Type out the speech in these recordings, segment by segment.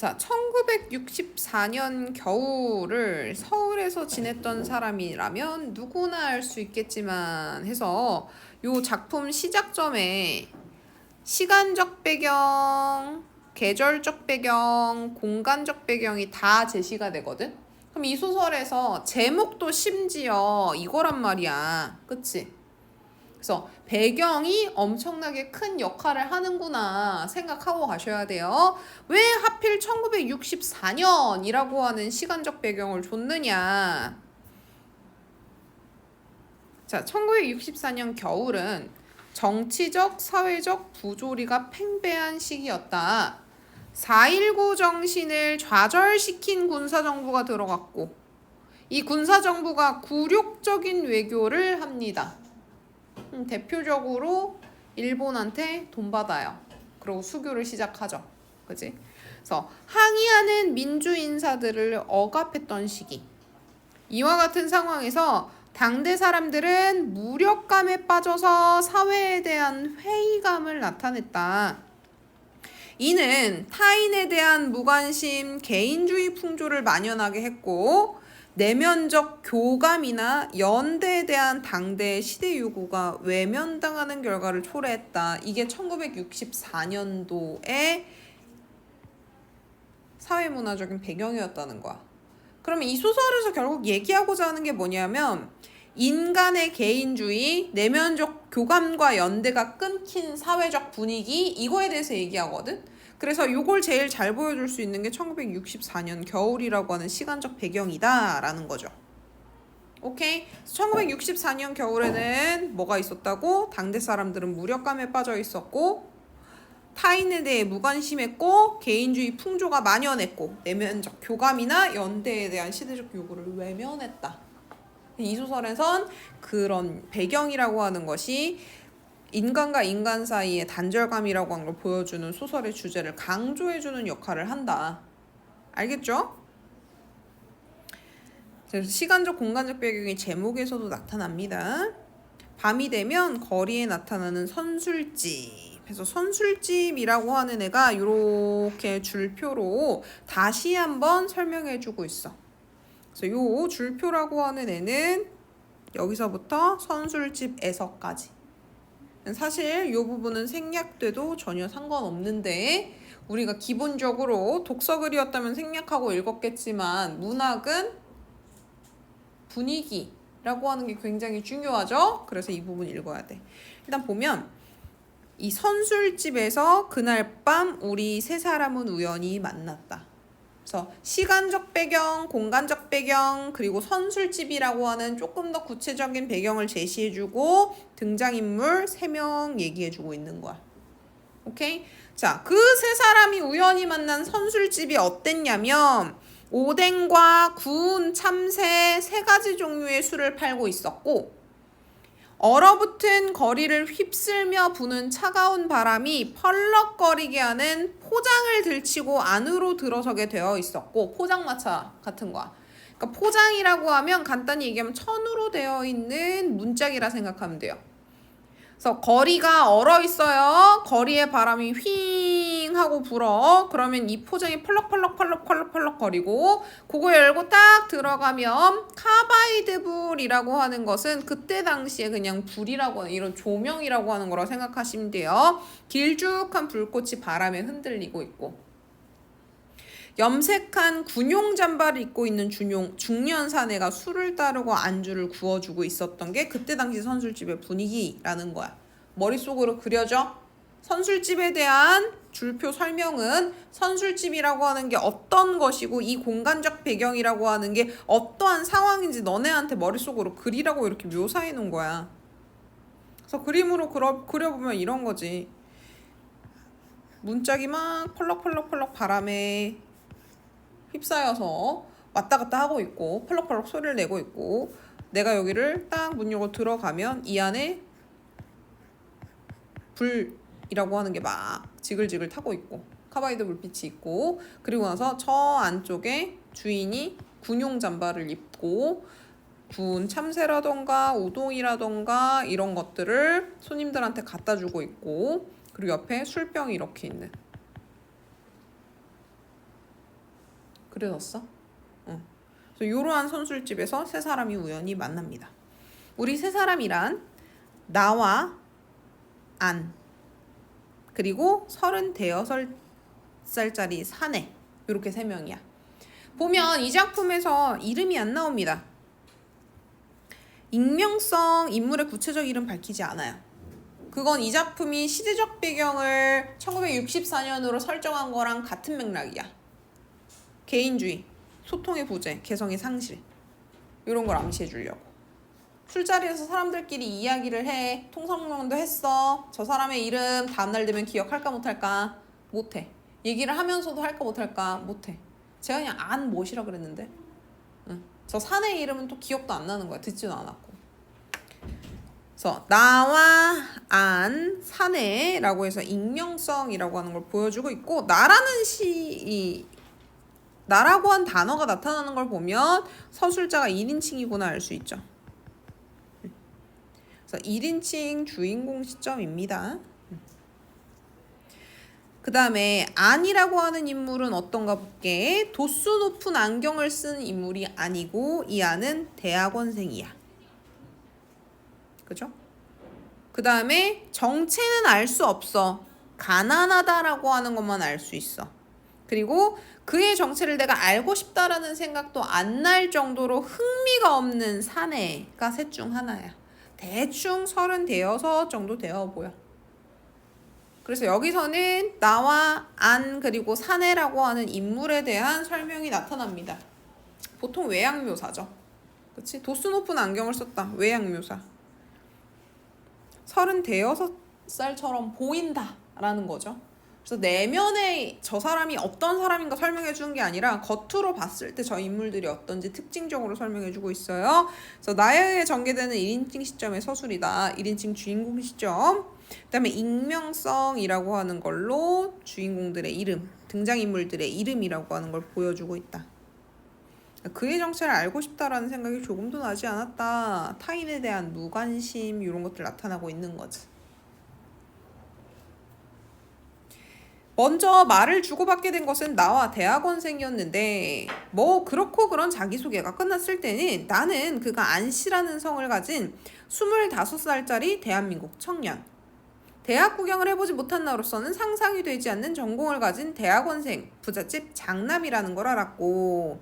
자, 1964년 겨울을 서울에서 지냈던 사람이라면 누구나 알 수 있겠지만 해서 요 작품 시작점에 시간적 배경, 계절적 배경, 공간적 배경이 다 제시가 되거든? 그럼 이 소설에서 제목도 심지어 이거란 말이야. 그치? 그래서 배경이 엄청나게 큰 역할을 하는구나 생각하고 가셔야 돼요. 왜 하필 1964년이라고 하는 시간적 배경을 줬느냐. 자, 1964년 겨울은 정치적, 사회적 부조리가 팽배한 시기였다. 4.19 정신을 좌절시킨 군사정부가 들어갔고 이 군사정부가 굴욕적인 외교를 합니다. 대표적으로 일본한테 돈 받아요. 그리고 수교를 시작하죠. 그지? 그래서 항의하는 민주 인사들을 억압했던 시기. 이와 같은 상황에서 당대 사람들은 무력감에 빠져서 사회에 대한 회의감을 나타냈다. 이는 타인에 대한 무관심, 개인주의 풍조를 만연하게 했고 내면적 교감이나 연대에 대한 당대의 시대 요구가 외면당하는 결과를 초래했다. 이게 1964년도의 사회문화적인 배경이었다는 거야. 그러면 이 소설에서 결국 얘기하고자 하는 게 뭐냐면 인간의 개인주의, 내면적 교감과 연대가 끊긴 사회적 분위기, 이거에 대해서 얘기하거든. 그래서 요걸 제일 잘 보여줄 수 있는 게 1964년 겨울이라고 하는 시간적 배경이다 라는 거죠. 오케이? 1964년 겨울에는 뭐가 있었다고? 당대 사람들은 무력감에 빠져 있었고 타인에 대해 무관심했고 개인주의 풍조가 만연했고 내면적 교감이나 연대에 대한 시대적 요구를 외면했다. 이 소설에선 그런 배경이라고 하는 것이 인간과 인간 사이의 단절감이라고 하는 걸 보여주는 소설의 주제를 강조해주는 역할을 한다. 알겠죠? 그래서 시간적 공간적 배경이 제목에서도 나타납니다. 밤이 되면 거리에 나타나는 선술집. 그래서 선술집이라고 하는 애가 이렇게 줄표로 다시 한번 설명해주고 있어. 그래서 요 줄표라고 하는 애는 여기서부터 선술집에서까지. 사실 이 부분은 생략돼도 전혀 상관없는데 우리가 기본적으로 독서글이었다면 생략하고 읽었겠지만 문학은 분위기라고 하는 게 굉장히 중요하죠. 그래서 이 부분 읽어야 돼. 일단 보면 이 선술집에서 그날 밤 우리 세 사람은 우연히 만났다. 그래서 시간적 배경, 공간적 배경, 그리고 선술집이라고 하는 조금 더 구체적인 배경을 제시해주고 등장인물 3명 얘기해주고 있는 거야. 오케이? 자, 그 세 사람이 우연히 만난 선술집이 어땠냐면 오뎅과 구운 참새 3가지 종류의 술을 팔고 있었고 얼어붙은 거리를 휩쓸며 부는 차가운 바람이 펄럭거리게 하는 포장을 들치고 안으로 들어서게 되어 있었고 포장마차 같은 거야. 그러니까 포장이라고 하면 간단히 얘기하면 천으로 되어 있는 문짝이라 생각하면 돼요. 그래서 거리가 얼어 있어요. 거리에 바람이 휘잉 하고 불어. 그러면 이 포장이 펄럭펄럭 거리고 그거 열고 딱 들어가면 카바이드 불이라고 하는 것은 그때 당시에 그냥 불이라고 하는 이런 조명이라고 하는 거라고 생각하시면 돼요. 길쭉한 불꽃이 바람에 흔들리고 있고 염색한 군용 잠바를 입고 있는 중년 사내가 술을 따르고 안주를 구워주고 있었던 게 그때 당시 선술집의 분위기라는 거야. 머릿속으로 그려져. 선술집에 대한 줄표 설명은 선술집이라고 하는 게 어떤 것이고 이 공간적 배경이라고 하는 게 어떠한 상황인지 너네한테 머릿속으로 그리라고 이렇게 묘사해 놓은 거야. 그래서 그림으로 그려보면 이런 거지. 문짝이 막 펄럭 바람에 휩싸여서 왔다 갔다 하고 있고 펄럭펄럭 소리를 내고 있고 내가 여기를 딱 문 열고 들어가면 이 안에 불이라고 하는 게 막 지글지글 타고 있고 카바이드 불빛이 있고 그리고 나서 저 안쪽에 주인이 군용 잠바를 입고 구운 참새라던가 우동이라던가 이런 것들을 손님들한테 갖다 주고 있고 그리고 옆에 술병이 이렇게 있는 그려놨어? 그래서 이러한 선술집에서 세 사람이 우연히 만납니다. 우리 세 사람이란 나와 안 그리고 36살짜리 사내 이렇게 세 명이야. 보면 이 작품에서 이름이 안 나옵니다. 익명성 인물의 구체적 이름 밝히지 않아요. 그건 이 작품이 시대적 배경을 1964년으로 설정한 거랑 같은 맥락이야. 개인주의, 소통의 부재, 개성의 상실 이런 걸 암시해 주려고. 술자리에서 사람들끼리 이야기를 해. 통성명도 했어. 저 사람의 이름 다음날 되면 기억할까 못할까? 못해. 얘기를 하면서도 할까 못할까? 못해. 제가 그냥 안 무엇이라 그랬는데 저 사내의 이름은 또 기억도 안 나는 거야. 듣지도 않았고. 그래서 나와 안 사내라고 해서 익명성이라고 하는 걸 보여주고 있고, 나라는 나라고 한 단어가 나타나는 걸 보면 서술자가 1인칭이구나 알 수 있죠. 그래서 1인칭 주인공 시점입니다. 그 다음에 안이라고 하는 인물은 어떤가 볼게. 도수 높은 안경을 쓴 인물이 아니고 이 안은 대학원생이야. 그죠? 그 다음에 정체는 알 수 없어. 가난하다라고 하는 것만 알 수 있어. 그리고 그의 정체를 내가 알고 싶다라는 생각도 안 날 정도로 흥미가 없는 사내가 셋 중 하나야. 대충 36 정도 되어 보여. 그래서 여기서는 나와 안 그리고 사내라고 하는 인물에 대한 설명이 나타납니다. 보통 외양묘사죠. 그치? 도수 높은 안경을 썼다. 외양묘사. 36살처럼 보인다라는 거죠. 그래서 내면에 저 사람이 어떤 사람인가 설명해 주는 게 아니라 겉으로 봤을 때 저 인물들이 어떤지 특징적으로 설명해 주고 있어요. 그래서 나에 의해 전개되는 1인칭 시점의 서술이다. 1인칭 주인공 시점. 그 다음에 익명성이라고 하는 걸로 주인공들의 이름, 등장인물들의 이름이라고 하는 걸 보여주고 있다. 그의 정체를 알고 싶다라는 생각이 조금도 나지 않았다. 타인에 대한 무관심 이런 것들 나타나고 있는 거지. 먼저 말을 주고받게 된 것은 나와 대학원생이었는데 뭐 그렇고 그런 자기소개가 끝났을 때는 나는 그가 안씨라는 성을 가진 25살짜리 대한민국 청년. 대학 구경을 해보지 못한 나로서는 상상이 되지 않는 전공을 가진 대학원생, 부잣집 장남이라는 걸 알았고,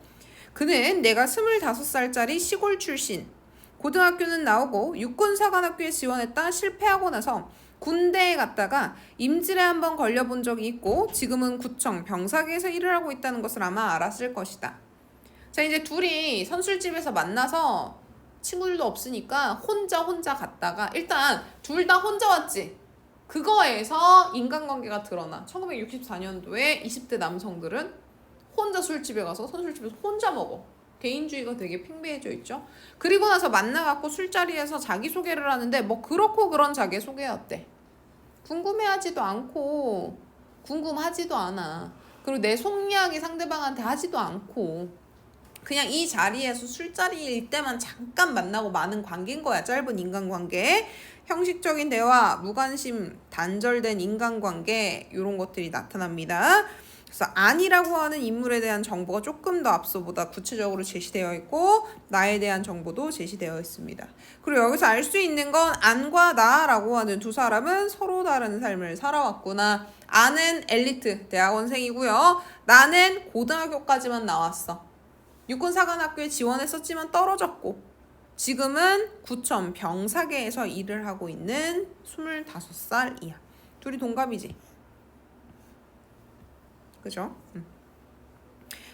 그는 내가 25살짜리 시골 출신, 고등학교는 나오고 육군사관학교에 지원했다 실패하고 나서 군대에 갔다가 임질에 한번 걸려본 적이 있고 지금은 구청 병사계에서 일을 하고 있다는 것을 아마 알았을 것이다. 자, 이제 둘이 선술집에서 만나서 친구들도 없으니까 혼자 갔다가 일단 둘 다 혼자 왔지. 그거에서 인간관계가 드러나. 1964년도에 20대 남성들은 혼자 술집에 가서 선술집에서 혼자 먹어. 개인주의가 되게 팽배해져 있죠. 그리고 나서 만나갖고 술자리에서 자기소개를 하는데 뭐 그렇고 그런 자기소개였대. 궁금해하지도 않고 궁금하지도 않아. 그리고 내 속이야기 상대방한테 하지도 않고 그냥 이 자리에서 술자리일 때만 잠깐 만나고 마는 관계인 거야. 짧은 인간관계. 형식적인 대화, 무관심, 단절된 인간관계 이런 것들이 나타납니다. 그래서 안이라고 하는 인물에 대한 정보가 조금 더 앞서보다 구체적으로 제시되어 있고 나에 대한 정보도 제시되어 있습니다. 그리고 여기서 알 수 있는 건 안과 나라고 하는 두 사람은 서로 다른 삶을 살아왔구나. 안은 엘리트 대학원생이고요. 나는 고등학교까지만 나왔어. 육군사관학교에 지원했었지만 떨어졌고 지금은 구청 병사계에서 일을 하고 있는 25살이야. 둘이 동갑이지. 그죠?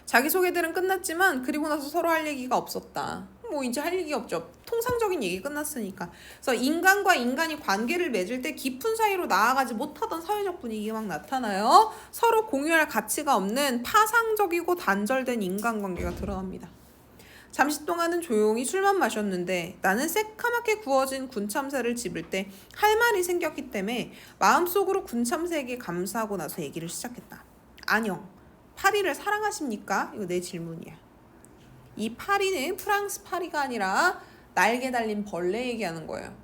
자기소개들은 끝났지만 그리고 나서 서로 할 얘기가 없었다. 뭐 이제 할 얘기가 없죠. 통상적인 얘기 끝났으니까. 그래서 인간과 인간이 관계를 맺을 때 깊은 사이로 나아가지 못하던 사회적 분위기가 막 나타나요. 서로 공유할 가치가 없는 파상적이고 단절된 인간관계가 드러납니다. 잠시 동안은 조용히 술만 마셨는데 나는 새카맣게 구워진 군참새를 집을 때 할 말이 생겼기 때문에 마음속으로 군참새에게 감사하고 나서 얘기를 시작했다. 안녕, 파리를 사랑하십니까? 이거 내 질문이야. 이 파리는 프랑스 파리가 아니라 날개 달린 벌레 얘기하는 거예요.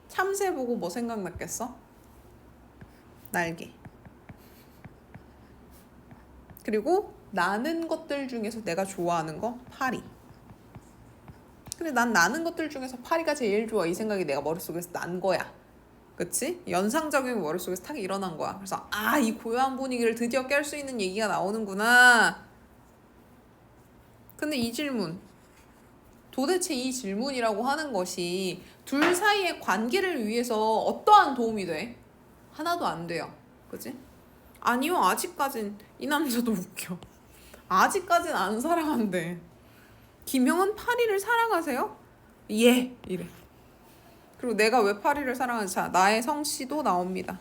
참새 보고 뭐 생각났겠어? 날개. 그리고 나는 것들 중에서 내가 좋아하는 거 파리. 근데 난 나는 것들 중에서 파리가 제일 좋아. 이 생각이 내가 머릿속에서 난 거야. 그치? 연상적인 머릿속에서 탁 일어난 거야. 그래서 이 고요한 분위기를 드디어 깰 수 있는 얘기가 나오는구나. 근데 이 질문, 도대체 이 질문이라고 하는 것이 둘 사이의 관계를 위해서 어떠한 도움이 돼? 하나도 안 돼요. 그치? 아니요, 아직까진 이 남자도 웃겨. 아직까진 안 사랑한대. 김형은 파리를 사랑하세요? 예, 이래. 그리고 내가 왜 파리를 사랑하지? 자, 나의 성씨도 나옵니다.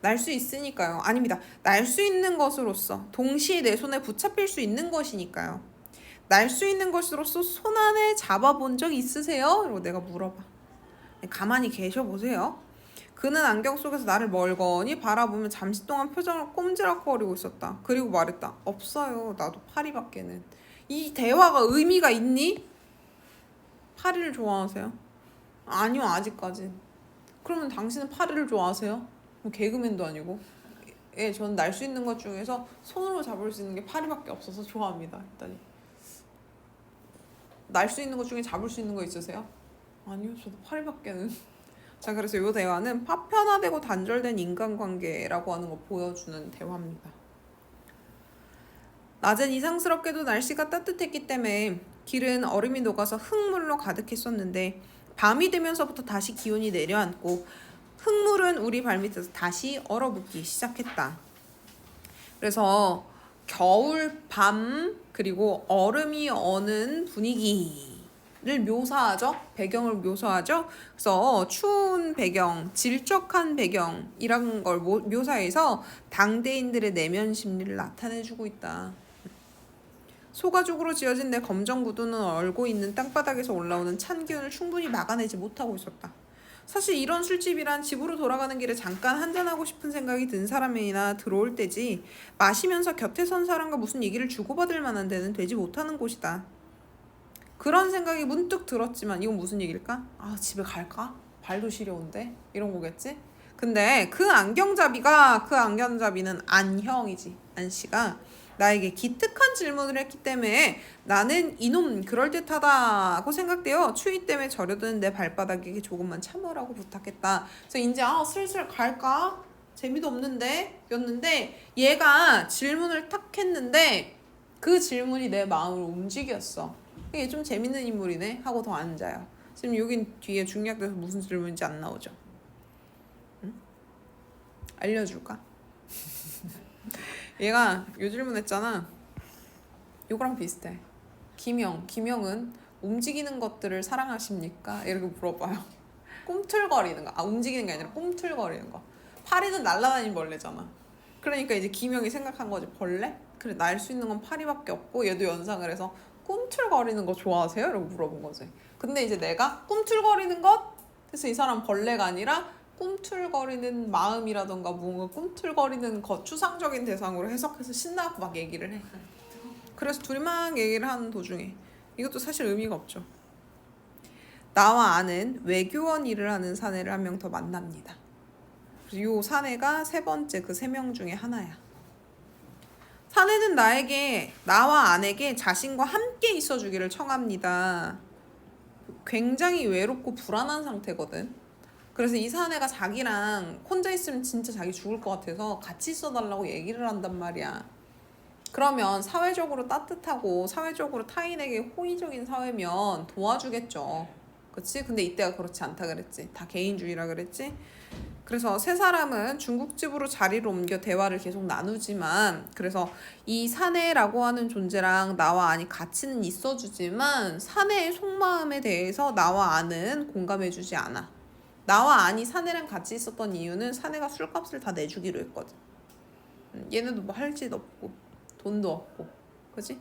날 수 있으니까요. 아닙니다. 날 수 있는 것으로서 동시에 내 손에 붙잡힐 수 있는 것이니까요. 날 수 있는 것으로서 손 안에 잡아본 적 있으세요? 이러고 내가 물어봐. 가만히 계셔보세요. 그는 안경 속에서 나를 멀거니 바라보며 잠시 동안 표정을 꼼지락거리고 있었다. 그리고 말했다. 없어요. 나도 파리밖에는. 이 대화가 의미가 있니? 파리를 좋아하세요? 아니요, 아직까진. 그러면 당신은 파리를 좋아하세요? 뭐 개그맨도 아니고. 예, 저는 날 수 있는 것 중에서 손으로 잡을 수 있는 게 파리밖에 없어서 좋아합니다. 일단 날 수 있는 것 중에 잡을 수 있는 거 있으세요? 아니요, 저도 파리밖에는. 자, 그래서 이 대화는 파편화되고 단절된 인간관계라고 하는 거 보여주는 대화입니다. 낮엔 이상스럽게도 날씨가 따뜻했기 때문에 길은 얼음이 녹아서 흙물로 가득했었는데 밤이 되면서부터 다시 기온이 내려앉고 흙물은 우리 발밑에서 다시 얼어붙기 시작했다. 그래서 겨울 밤 그리고 얼음이 어는 분위기를 묘사하죠. 배경을 묘사하죠. 그래서 추운 배경, 질적한 배경이라는 걸 묘사해서 당대인들의 내면 심리를 나타내주고 있다. 소가죽으로 지어진 내 검정 구두는 얼고 있는 땅바닥에서 올라오는 찬 기운을 충분히 막아내지 못하고 있었다. 사실 이런 술집이란 집으로 돌아가는 길에 잠깐 한잔하고 싶은 생각이 든 사람이나 들어올 때지 마시면서 곁에 선 사람과 무슨 얘기를 주고받을 만한 데는 되지 못하는 곳이다. 그런 생각이 문득 들었지만 이건 무슨 얘기일까? 집에 갈까? 발도 시려운데? 이런 거겠지? 근데 그 안경잡이는 안형이지. 안씨가 나에게 기특한 질문을 했기 때문에 나는 이놈 그럴듯하다고 생각되어 추위 때문에 저려드는 내 발바닥에게 조금만 참으라고 부탁했다. 그래서 이제 슬슬 갈까? 재미도 없는데 였는데 얘가 질문을 탁 했는데 그 질문이 내 마음을 움직였어. 이게 좀 재밌는 인물이네 하고 더 앉아요. 지금 여긴 뒤에 중략돼서 무슨 질문인지 안 나오죠. 응? 알려줄까? 얘가 요 질문했잖아. 요거랑 비슷해. 김영은 움직이는 것들을 사랑하십니까? 이렇게 물어봐요. 꿈틀거리는 거. 움직이는 게 아니라 꿈틀거리는 거. 파리는 날아다니는 벌레잖아. 그러니까 이제 김영이 생각한 거지. 벌레? 그래, 날 수 있는 건 파리밖에 없고 얘도 연상을 해서 꿈틀거리는 거 좋아하세요? 이러고 물어본 거지. 근데 이제 내가 꿈틀거리는 것? 그래서 이 사람 벌레가 아니라 꿈틀거리는 마음이라던가 뭔가 꿈틀거리는 것 추상적인 대상으로 해석해서 신나고 막 얘기를 해. 그래서 둘이 막 얘기를 하는 도중에 이것도 사실 의미가 없죠. 나와 아는 외교원 일을 하는 사내를 한 명 더 만납니다. 이 사내가 세 번째 그 3명 중에 하나야. 사내는 나와 아내게 자신과 함께 있어주기를 청합니다. 굉장히 외롭고 불안한 상태거든. 그래서 이 사내가 자기랑 혼자 있으면 진짜 자기 죽을 것 같아서 같이 있어달라고 얘기를 한단 말이야. 그러면 사회적으로 따뜻하고 사회적으로 타인에게 호의적인 사회면 도와주겠죠. 그치? 근데 이때가 그렇지 않다 그랬지. 다 개인주의라 그랬지. 그래서 세 사람은 중국집으로 자리를 옮겨 대화를 계속 나누지만 그래서 이 사내라고 하는 존재랑 나와 안이 같이는 있어주지만 사내의 속마음에 대해서 나와 안은 공감해주지 않아. 나와 안이 사내랑 같이 있었던 이유는 사내가 술값을 다 내주기로 했거든. 얘네도 뭐 할 짓 없고 돈도 없고 그치?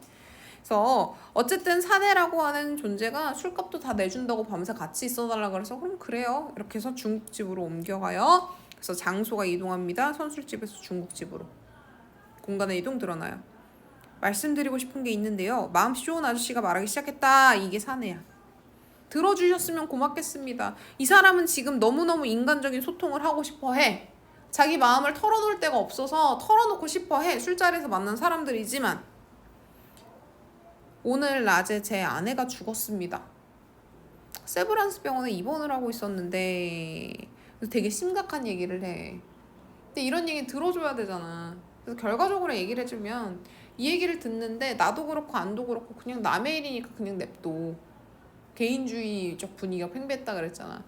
그래서 어쨌든 사내라고 하는 존재가 술값도 다 내준다고 밤새 같이 있어달라 그래서 그럼 그래요 이렇게 해서 중국집으로 옮겨가요. 그래서 장소가 이동합니다. 선술집에서 중국집으로 공간의 이동 드러나요. 말씀드리고 싶은 게 있는데요. 마음씨 좋은 아저씨가 말하기 시작했다. 이게 사내야. 들어주셨으면 고맙겠습니다. 이 사람은 지금 너무너무 인간적인 소통을 하고 싶어 해. 자기 마음을 털어놓을 데가 없어서 털어놓고 싶어 해. 술자리에서 만난 사람들이지만 오늘 낮에 제 아내가 죽었습니다. 세브란스 병원에 입원을 하고 있었는데 되게 심각한 얘기를 해. 근데 이런 얘기 들어줘야 되잖아. 그래서 결과적으로 얘기를 해주면 이 얘기를 듣는데 나도 그렇고 안도 그렇고 그냥 남의 일이니까 그냥 냅둬. 개인주의적 분위기가 팽배했다 그랬잖아.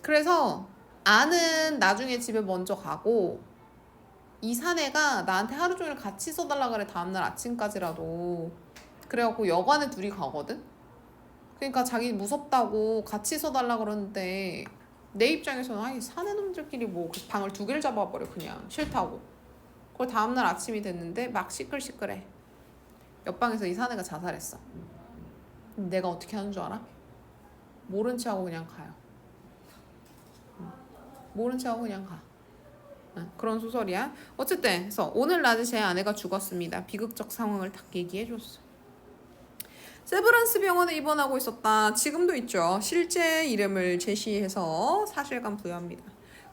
그래서 아는 나중에 집에 먼저 가고 이 사내가 나한테 하루 종일 같이 있어달라 그래. 다음날 아침까지라도. 그래갖고 여관에 둘이 가거든. 그러니까 자기 무섭다고 같이 있어달라 그러는데 내 입장에서는 아이 사내놈들끼리 뭐 방을 2개를 잡아버려. 그냥 싫다고. 그걸 다음날 아침이 됐는데 막 시끌시끌해. 옆방에서 이 사내가 자살했어. 내가 어떻게 하는 줄 알아? 모른 체 하고 그냥 가요. 모른 체 하고 그냥 가. 그런 소설이야. 어쨌든 그래서 오늘 낮에 제 아내가 죽었습니다. 비극적 상황을 딱 얘기해줬어. 세브란스 병원에 입원하고 있었다. 지금도 있죠. 실제 이름을 제시해서 사실감 부여합니다.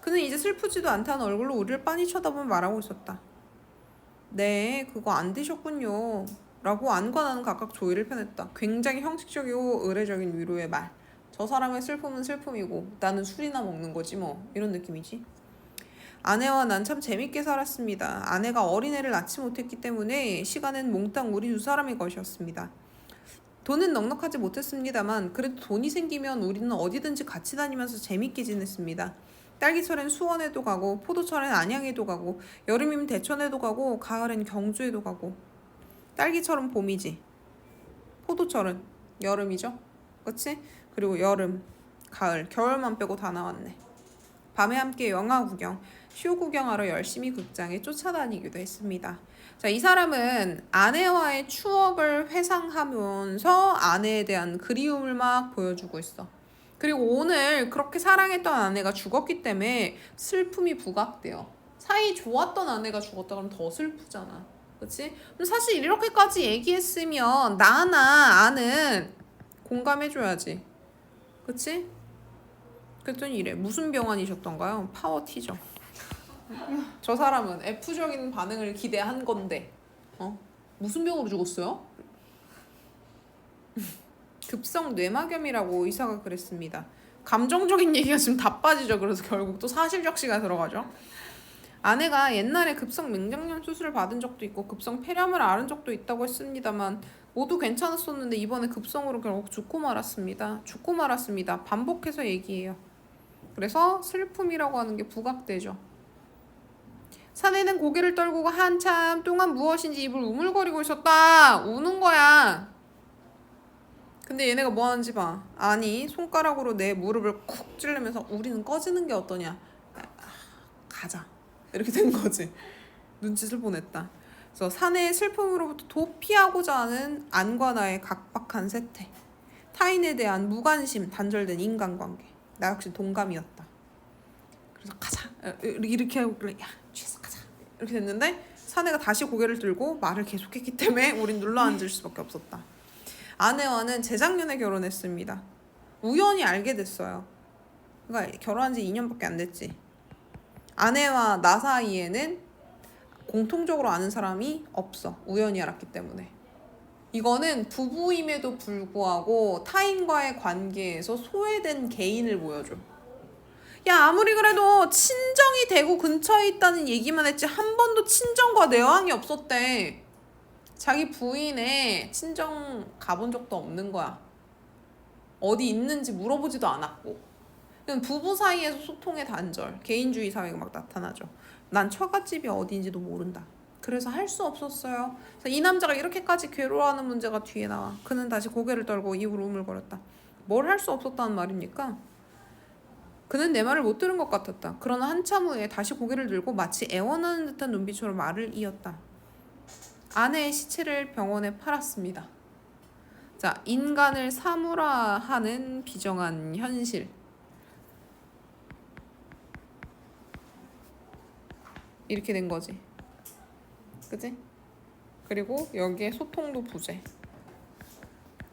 그는 이제 슬프지도 않다는 얼굴로 우리를 빤히 쳐다보며 말하고 있었다. 네, 그거 안 되셨군요. 라고 안과 나는 각각 조의를 펴냈다. 굉장히 형식적이고 의례적인 위로의 말. 저 사람의 슬픔은 슬픔이고 나는 술이나 먹는 거지 뭐. 이런 느낌이지. 아내와 난 참 재밌게 살았습니다. 아내가 어린애를 낳지 못했기 때문에 시간은 몽땅 우리 2사람의 것이었습니다. 돈은 넉넉하지 못했습니다만 그래도 돈이 생기면 우리는 어디든지 같이 다니면서 재밌게 지냈습니다. 딸기철엔 수원에도 가고 포도철엔 안양에도 가고 여름이면 대천에도 가고 가을엔 경주에도 가고. 딸기철은 봄이지. 포도철은 여름이죠. 그치? 그리고 여름, 가을, 겨울만 빼고 다 나왔네. 밤에 함께 영화 구경, 쇼 구경하러 열심히 극장에 쫓아다니기도 했습니다. 자, 이 사람은 아내와의 추억을 회상하면서 아내에 대한 그리움을 막 보여주고 있어. 그리고 오늘 그렇게 사랑했던 아내가 죽었기 때문에 슬픔이 부각돼요. 사이 좋았던 아내가 죽었다 그러면 더 슬프잖아. 그치? 그럼 사실 이렇게까지 얘기했으면 나나 아는 공감해줘야지. 그치? 그랬더니 이래. 무슨 병환이셨던가요? 파워티죠. 저 사람은 F적인 반응을 기대한 건데 무슨 병으로 죽었어요? 급성 뇌막염이라고 의사가 그랬습니다. 감정적인 얘기가 지금 다 빠지죠. 그래서 결국 또 사실적시가 들어가죠. 아내가 옛날에 급성 맹장염 수술을 받은 적도 있고 급성 폐렴을 앓은 적도 있다고 했습니다만 모두 괜찮았었는데 이번에 급성으로 결국 죽고 말았습니다. 반복해서 얘기해요. 그래서 슬픔이라고 하는 게 부각되죠. 사내는 고개를 떨구고 한참 동안 무엇인지 입을 우물거리고 있었다. 우는 거야. 근데 얘네가 뭐 하는지 봐. 아니 손가락으로 내 무릎을 쿡 찌르면서 우리는 꺼지는 게 어떠냐. 가자. 이렇게 된 거지. 눈짓을 보냈다. 그래서 사내의 슬픔으로부터 도피하고자 하는 안과 나의 각박한 세태. 타인에 대한 무관심, 단절된 인간관계. 나 역시 동감이었다. 그래서 가자. 이렇게 하고 그래. 야, 취해서 가자. 이렇게 됐는데 사내가 다시 고개를 들고 말을 계속했기 때문에 우린 눌러앉을 수밖에 없었다. 아내와는 재작년에 결혼했습니다. 우연히 알게 됐어요. 그러니까 결혼한 지 2년밖에 안 됐지. 아내와 나 사이에는 공통적으로 아는 사람이 없어. 우연히 알았기 때문에. 이거는 부부임에도 불구하고 타인과의 관계에서 소외된 개인을 보여줘. 야, 아무리 그래도 친정이 대구 근처에 있다는 얘기만 했지 한 번도 친정과 내왕이 없었대. 자기 부인의 친정 가본 적도 없는 거야. 어디 있는지 물어보지도 않았고. 부부 사이에서 소통의 단절, 개인주의 사회가 막 나타나죠. 난 처갓집이 어디인지도 모른다. 그래서 할 수 없었어요. 그래서 이 남자가 이렇게까지 괴로워하는 문제가 뒤에 나와. 그는 다시 고개를 떨고 입을 우물거렸다. 뭘 할 수 없었다는 말입니까? 그는 내 말을 못 들은 것 같았다. 그러나 한참 후에 다시 고개를 들고 마치 애원하는 듯한 눈빛으로 말을 이었다. 아내의 시체를 병원에 팔았습니다. 자, 인간을 사물화하는 비정한 현실. 이렇게 된 거지. 그치? 그리고 여기에 소통도 부재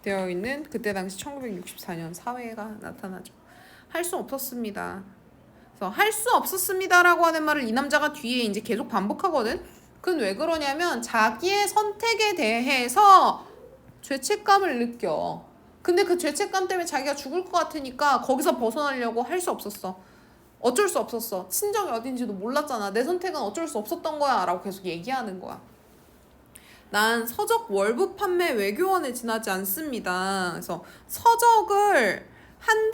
되어 있는 그때 당시 1964년 사회가 나타나죠. 할 수 없었습니다. 그래서 할 수 없었습니다라고 하는 말을 이 남자가 뒤에 이제 계속 반복하거든. 그건 왜 그러냐면 자기의 선택에 대해서 죄책감을 느껴. 근데 그 죄책감 때문에 자기가 죽을 것 같으니까 거기서 벗어나려고 할 수 없었어. 어쩔 수 없었어. 친정이 어딘지도 몰랐잖아. 내 선택은 어쩔 수 없었던 거야 라고 계속 얘기하는 거야. 난 서적 월부 판매 외교원에 지나지 않습니다. 그래서 서적을 한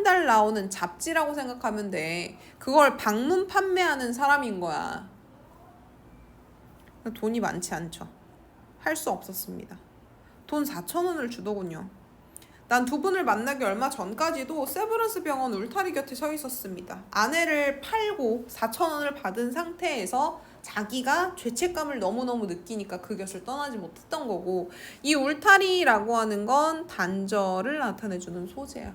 달 나오는 잡지라고 생각하면 돼. 그걸 방문 판매하는 사람인 거야. 돈이 많지 않죠. 할 수 없었습니다. 돈 4,000원을 주더군요. 난 두 분을 만나기 얼마 전까지도 세브란스 병원 울타리 곁에 서 있었습니다. 아내를 팔고 4,000원을 받은 상태에서 자기가 죄책감을 너무너무 느끼니까 그 곁을 떠나지 못했던 거고, 이 울타리라고 하는 건 단절을 나타내주는 소재야.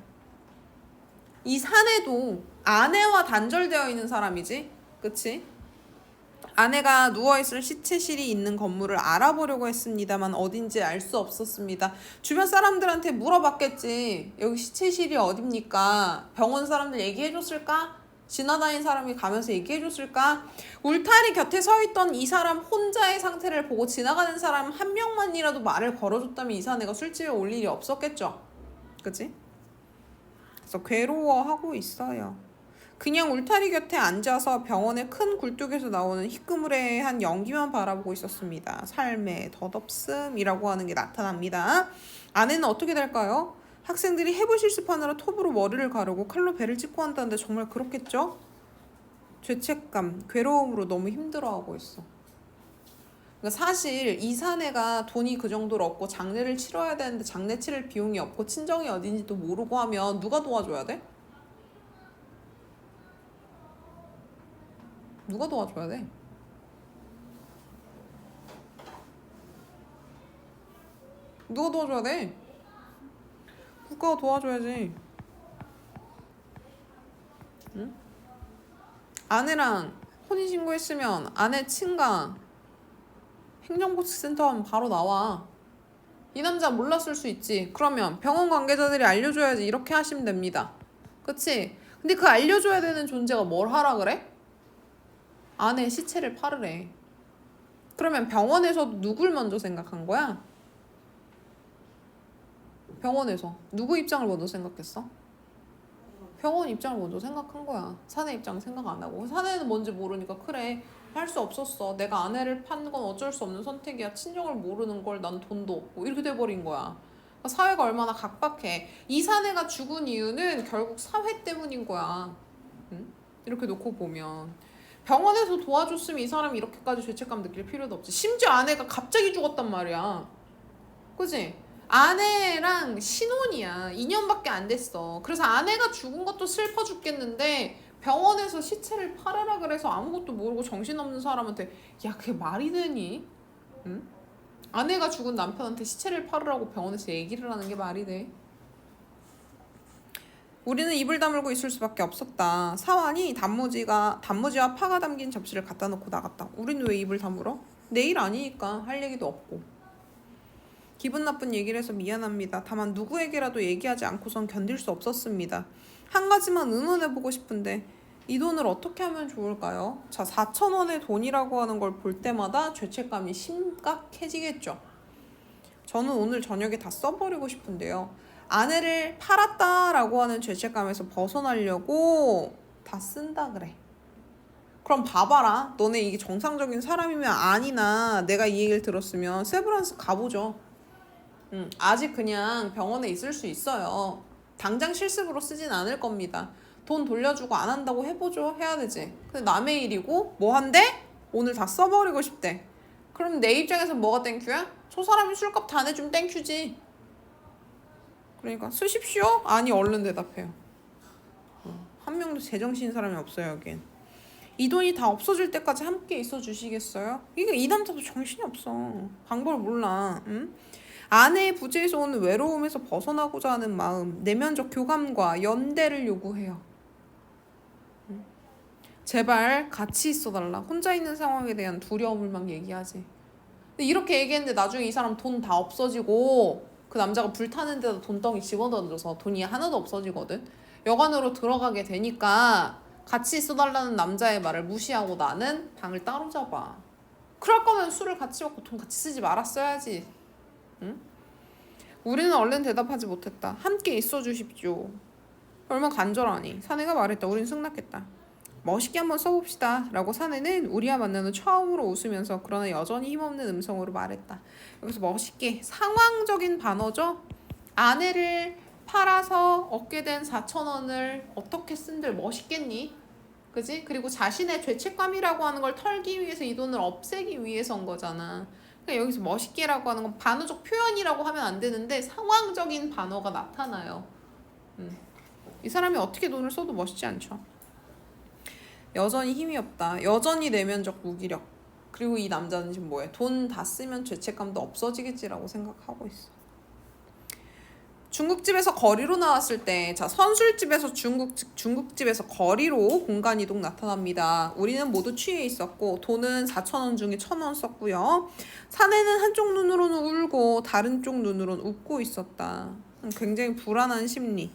이 사내도 아내와 단절되어 있는 사람이지, 그치? 아내가 누워있을 시체실이 있는 건물을 알아보려고 했습니다만 어딘지 알 수 없었습니다. 주변 사람들한테 물어봤겠지. 여기 시체실이 어딥니까? 병원 사람들 얘기해줬을까? 지나다닌 사람이 가면서 얘기해줬을까? 울타리 곁에 서있던 이 사람 혼자의 상태를 보고 지나가는 사람 한 명만이라도 말을 걸어줬다면 이 사내가 술집에 올 일이 없었겠죠. 그치? 그래서 괴로워하고 있어요. 그냥 울타리 곁에 앉아서 병원의 큰 굴뚝에서 나오는 희끄무레한 연기만 바라보고 있었습니다. 삶의 덧없음이라고 하는 게 나타납니다. 아내는 어떻게 될까요? 학생들이 해부 실습하느라 톱으로 머리를 가르고 칼로 배를 찍고 한다는데 정말 그렇겠죠? 죄책감, 괴로움으로 너무 힘들어하고 있어. 그러니까 사실 이 사내가 돈이 그 정도로 없고 장례를 치러야 되는데 장례 치를 비용이 없고 친정이 어딘지도 모르고 하면 누가 도와줘야 돼? 누가 도와줘야 돼? 누가 도와줘야 돼? 국가가 도와줘야지. 응? 아내랑 혼인신고했으면 아내 친가 행정복지센터 하면 바로 나와. 이 남자 몰랐을 수 있지. 그러면 병원 관계자들이 알려줘야지. 이렇게 하시면 됩니다. 그치? 근데 그 알려줘야 되는 존재가 뭘 하라 그래? 아내의 시체를 팔으래. 그러면 병원에서도 누굴 먼저 생각한 거야? 병원에서 누구 입장을 먼저 생각했어? 병원 입장을 먼저 생각한 거야. 사내 입장은 생각 안 하고. 사내는 뭔지 모르니까 그래, 할 수 없었어. 내가 아내를 판 건 어쩔 수 없는 선택이야. 친정을 모르는 걸 난 돈도 없고 이렇게 돼버린 거야. 그러니까 사회가 얼마나 각박해. 이 사내가 죽은 이유는 결국 사회 때문인 거야. 응? 이렇게 놓고 보면 병원에서 도와줬으면 이 사람이 이렇게까지 죄책감 느낄 필요도 없지. 심지어 아내가 갑자기 죽었단 말이야. 그치? 아내랑 신혼이야. 2년밖에 안 됐어. 그래서 아내가 죽은 것도 슬퍼 죽겠는데 병원에서 시체를 팔아라 그래서 아무것도 모르고 정신없는 사람한테 야, 그게 말이 되니? 응? 아내가 죽은 남편한테 시체를 팔으라고 병원에서 얘기를 하는 게 말이 돼? 우리는 입을 다물고 있을 수밖에 없었다. 사환이 단무지와 파가 담긴 접시를 갖다 놓고 나갔다. 우리는 왜 입을 다물어? 내일 아니니까 할 얘기도 없고. 기분 나쁜 얘기를 해서 미안합니다. 다만 누구에게라도 얘기하지 않고선 견딜 수 없었습니다. 한 가지만 의논해보고 싶은데 이 돈을 어떻게 하면 좋을까요? 자, 4,000원의 돈이라고 하는 걸 볼 때마다 죄책감이 심각해지겠죠. 저는 오늘 저녁에 다 써버리고 싶은데요. 아내를 팔았다라고 하는 죄책감에서 벗어나려고 다 쓴다 그래. 그럼 봐봐라. 너네 이게 정상적인 사람이면 아니나 내가 이 얘기를 들었으면 세브란스 가보죠. 아직 그냥 병원에 있을 수 있어요. 당장 실습으로 쓰진 않을 겁니다. 돈 돌려주고 안 한다고 해보죠. 해야 되지. 근데 남의 일이고 뭐 한대? 오늘 다 써버리고 싶대. 그럼 내 입장에서 뭐가 땡큐야? 저 사람이 술값 다 내주면 땡큐지. 그러니까 쓰십시오? 아니, 얼른 대답해요. 한 명도 제정신인 사람이 없어요 여긴. 이 돈이 다 없어질 때까지 함께 있어 주시겠어요? 이 남자도 정신이 없어. 방법을 몰라. 응? 아내의 부재에서 오는 외로움에서 벗어나고자 하는 마음, 내면적 교감과 연대를 요구해요. 응? 제발 같이 있어달라. 혼자 있는 상황에 대한 두려움을 막 얘기하지. 근데 이렇게 얘기했는데 나중에 이 사람 돈 다 없어지고 그 남자가 불타는 데다 돈덩이 집어던져서 돈이 하나도 없어지거든. 여관으로 들어가게 되니까 같이 있어달라는 남자의 말을 무시하고 나는 방을 따로 잡아. 그럴 거면 술을 같이 먹고 돈 같이 쓰지 말았어야지. 응? 우리는 얼른 대답하지 못했다. 함께 있어 주십시오. 얼마나 간절하니. 사내가 말했다. 우린 승낙했다. 멋있게 한번 써봅시다 라고 사내는 우리와 만나는 처음으로 웃으면서 그러나 여전히 힘없는 음성으로 말했다. 여기서 멋있게 상황적인 반어죠. 아내를 팔아서 얻게 된 4,000원을 어떻게 쓴들 멋있겠니? 그지? 그리고 자신의 죄책감이라고 하는 걸 털기 위해서 이 돈을 없애기 위해서인 거잖아. 그러니까 여기서 멋있게라고 하는 건 반어적 표현이라고 하면 안 되는데 상황적인 반어가 나타나요. 이 사람이 어떻게 돈을 써도 멋있지 않죠. 여전히 힘이 없다. 여전히 내면적 무기력. 그리고 이 남자는 지금 뭐해? 돈 다 쓰면 죄책감도 없어지겠지라고 생각하고 있어. 중국집에서 거리로 나왔을 때, 자, 선술집에서 중국집에서 거리로 공간 이동 나타납니다. 우리는 모두 취해 있었고 돈은 4,000원 중에 1,000원 썼고요. 사내는 한쪽 눈으로는 울고 다른 쪽 눈으로는 웃고 있었다. 굉장히 불안한 심리.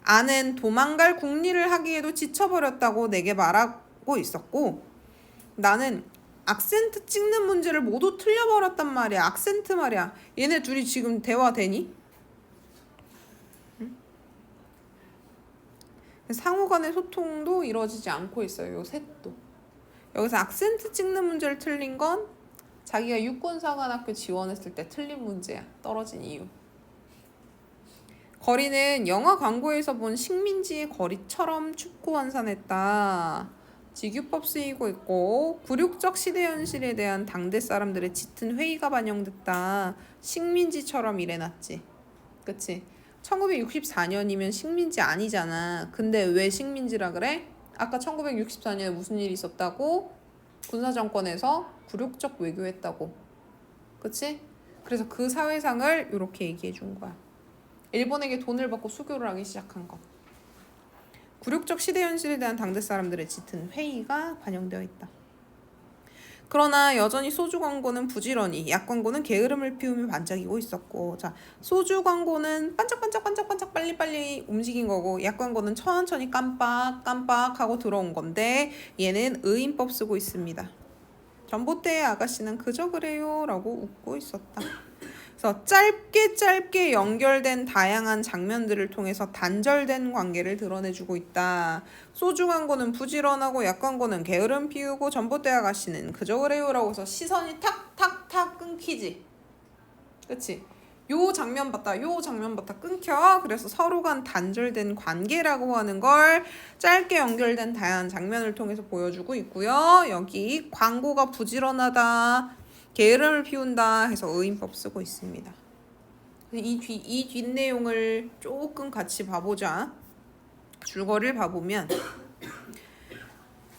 아는 도망갈 궁리를 하기에도 지쳐버렸다고 내게 말하고 있었고 나는 악센트 찍는 문제를 모두 틀려버렸단 말이야. 악센트 말이야. 얘네 둘이 지금 대화되니? 응? 상호 간의 소통도 이루어지지 않고 있어요. 요 셋도. 여기서 악센트 찍는 문제를 틀린 건 자기가 육군사관학교 지원했을 때 틀린 문제야. 떨어진 이유. 거리는 영화 광고에서 본 식민지의 거리처럼 춥고 한산했다. 직유법 쓰이고 있고 굴욕적 시대 현실에 대한 당대 사람들의 짙은 회의가 반영됐다. 식민지처럼 일해놨지. 그치? 1964년이면 식민지 아니잖아. 근데 왜 식민지라 그래? 아까 1964년에 무슨 일이 있었다고? 군사정권에서 굴욕적 외교했다고. 그치? 그래서 그 사회상을 이렇게 얘기해 준 거야. 일본에게 돈을 받고 수교를 하기 시작한 것. 굴욕적 시대 현실에 대한 당대 사람들의 짙은 회의가 반영되어 있다. 그러나 여전히 소주 광고는 부지런히, 약 광고는 게으름을 피우며 반짝이고 있었고, 자, 소주 광고는 반짝반짝 빨리빨리 움직인 거고, 약 광고는 천천히 깜빡 하고 들어온 건데 얘는 의인법 쓰고 있습니다. 전봇대의 아가씨는 그저 그래요 라고 웃고 있었다. 그래서 짧게 연결된 다양한 장면들을 통해서 단절된 관계를 드러내주고 있다. 소주 광고는 부지런하고 약 광고는 게으름 피우고 전봇대 아가씨는 그저 그래요라고 해서 시선이 탁 끊기지. 그치? 요 장면 봤다 끊겨. 그래서 서로 간 단절된 관계라고 하는 걸 짧게 연결된 다양한 장면을 통해서 보여주고 있고요. 여기 광고가 부지런하다, 게으름을 피운다 해서 의인법 쓰고 있습니다. 이 뒷내용을 조금 같이 봐보자. 줄거리를 봐보면,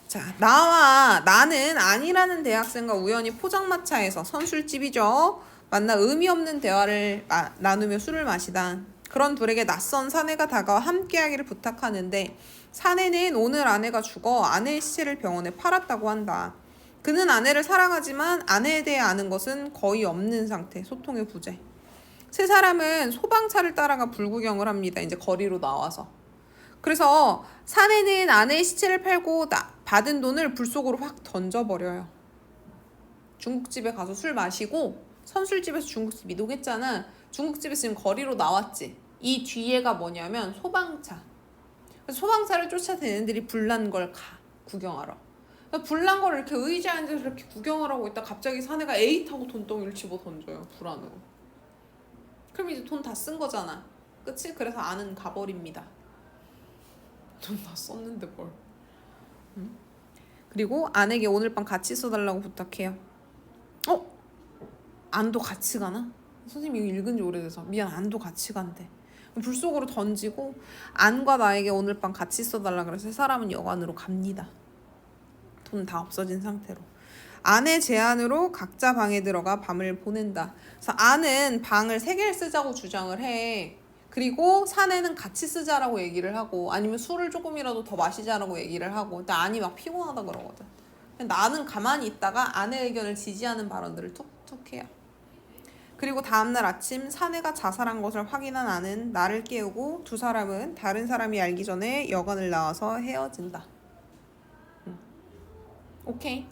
자, 나는 아니라는 대학생과 우연히 포장마차에서, 선술집이죠, 만나 의미 없는 대화를 나누며 술을 마시다. 그런 둘에게 낯선 사내가 다가와 함께하기를 부탁하는데 사내는 오늘 아내가 죽어 아내의 시체를 병원에 팔았다고 한다. 그는 아내를 사랑하지만 아내에 대해 아는 것은 거의 없는 상태. 소통의 부재. 세 사람은 소방차를 따라가 불구경을 합니다. 이제 거리로 나와서. 그래서 사내는 아내의 시체를 팔고 받은 돈을 불 속으로 확 던져버려요. 중국집에 가서 술 마시고 선술집에서 중국집 이동했잖아. 중국집에서 지금 거리로 나왔지. 이 뒤에가 뭐냐면 소방차. 그래서 소방차를 쫓아대는들이 불난 걸 구경하러. 불난 거를 이렇게 의자에 앉아서 이렇게 구경을 하고 있다 갑자기 사내가 에잇하고 돈덩이를 집어 던져요. 불 안으로. 그럼 이제 돈 다 쓴 거잖아. 그치? 그래서 아는 가버립니다. 돈 다 썼는데 뭘. 응? 그리고 아내에게 오늘 밤 같이 있어달라고 부탁해요. 안도 같이 가나? 선생님 이거 읽은 지 오래돼서 미안, 안도 같이 간대. 불 속으로 던지고 안과 나에게 오늘 밤 같이 있어달라 그래서 세 사람은 여관으로 갑니다. 돈 다 없어진 상태로. 안의 제안으로 각자 방에 들어가 밤을 보낸다. 그래서 안은 방을 3개를 쓰자고 주장을 해. 그리고 사내는 같이 쓰자라고 얘기를 하고 아니면 술을 조금이라도 더 마시자라고 얘기를 하고. 근데 안이 막 피곤하다 그러거든. 나는 가만히 있다가 아내의 의견을 지지하는 발언들을 툭툭 해요. 그리고 다음날 아침 사내가 자살한 것을 확인한 아는 나를 깨우고 두 사람은 다른 사람이 알기 전에 여관을 나와서 헤어진다. 오케이.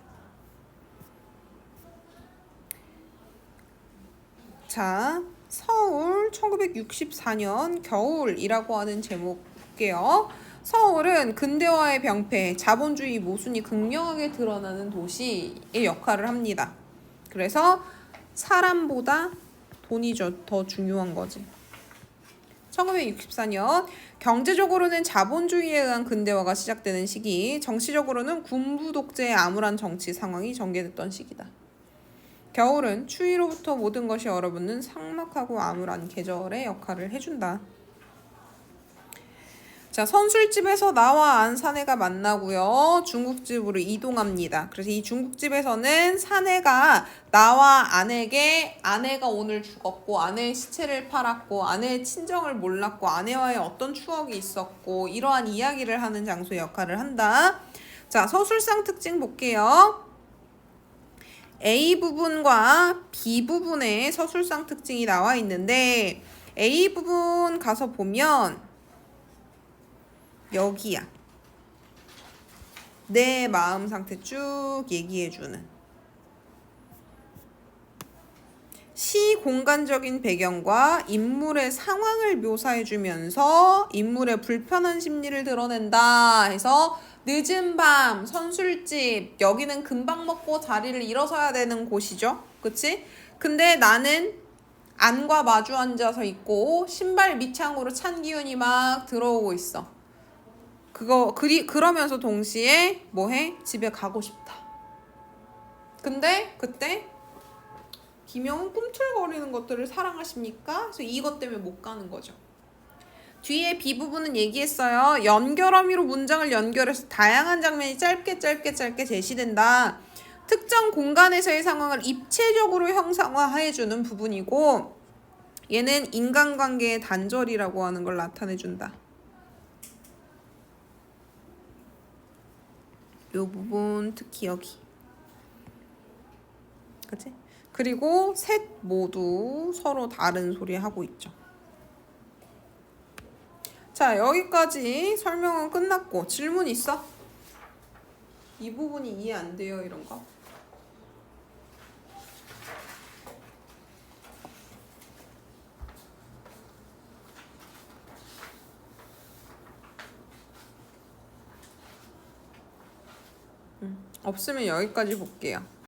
자, 서울 1964년 겨울이라고 하는 제목 볼게요. 서울은 근대화의 병폐, 자본주의 모순이 극명하게 드러나는 도시의 역할을 합니다. 그래서 사람보다 돈이 더 중요한 거지. 1964년 경제적으로는 자본주의에 의한 근대화가 시작되는 시기, 정치적으로는 군부 독재의 암울한 정치 상황이 전개됐던 시기다. 겨울은 추위로부터 모든 것이 얼어붙는 삭막하고 암울한 계절의 역할을 해준다. 자, 선술집에서 나와 안 사내가 만나고요. 중국집으로 이동합니다. 그래서 이 중국집에서는 사내가 나와 아내에게 아내가 오늘 죽었고 아내의 시체를 팔았고 아내의 친정을 몰랐고 아내와의 어떤 추억이 있었고 이러한 이야기를 하는 장소의 역할을 한다. 자, 서술상 특징 볼게요. A 부분과 B 부분의 서술상 특징이 나와 있는데 A 부분 가서 보면 여기야. 내 마음 상태 쭉 얘기해주는 시공간적인 배경과 인물의 상황을 묘사해주면서 인물의 불편한 심리를 드러낸다 해서 늦은 밤, 선술집, 여기는 금방 먹고 자리를 일어서야 되는 곳이죠. 그치? 근데 나는 안과 마주 앉아서 있고 신발 밑창으로 찬 기운이 막 들어오고 있어. 그러면서 동시에 뭐해? 집에 가고 싶다. 근데 그때 김영은 꿈틀거리는 것들을 사랑하십니까? 그래서 이것 때문에 못 가는 거죠. 뒤에 B 부분은 얘기했어요. 연결어미로 문장을 연결해서 다양한 장면이 짧게 제시된다. 특정 공간에서의 상황을 입체적으로 형상화해주는 부분이고 얘는 인간관계의 단절이라고 하는 걸 나타내준다. 요 부분 특히 여기. 그치? 그리고 셋 모두 서로 다른 소리 하고 있죠. 자, 여기까지 설명은 끝났고 질문 있어? 이 부분이 이해 안 돼요, 이런 거? 없으면 여기까지 볼게요.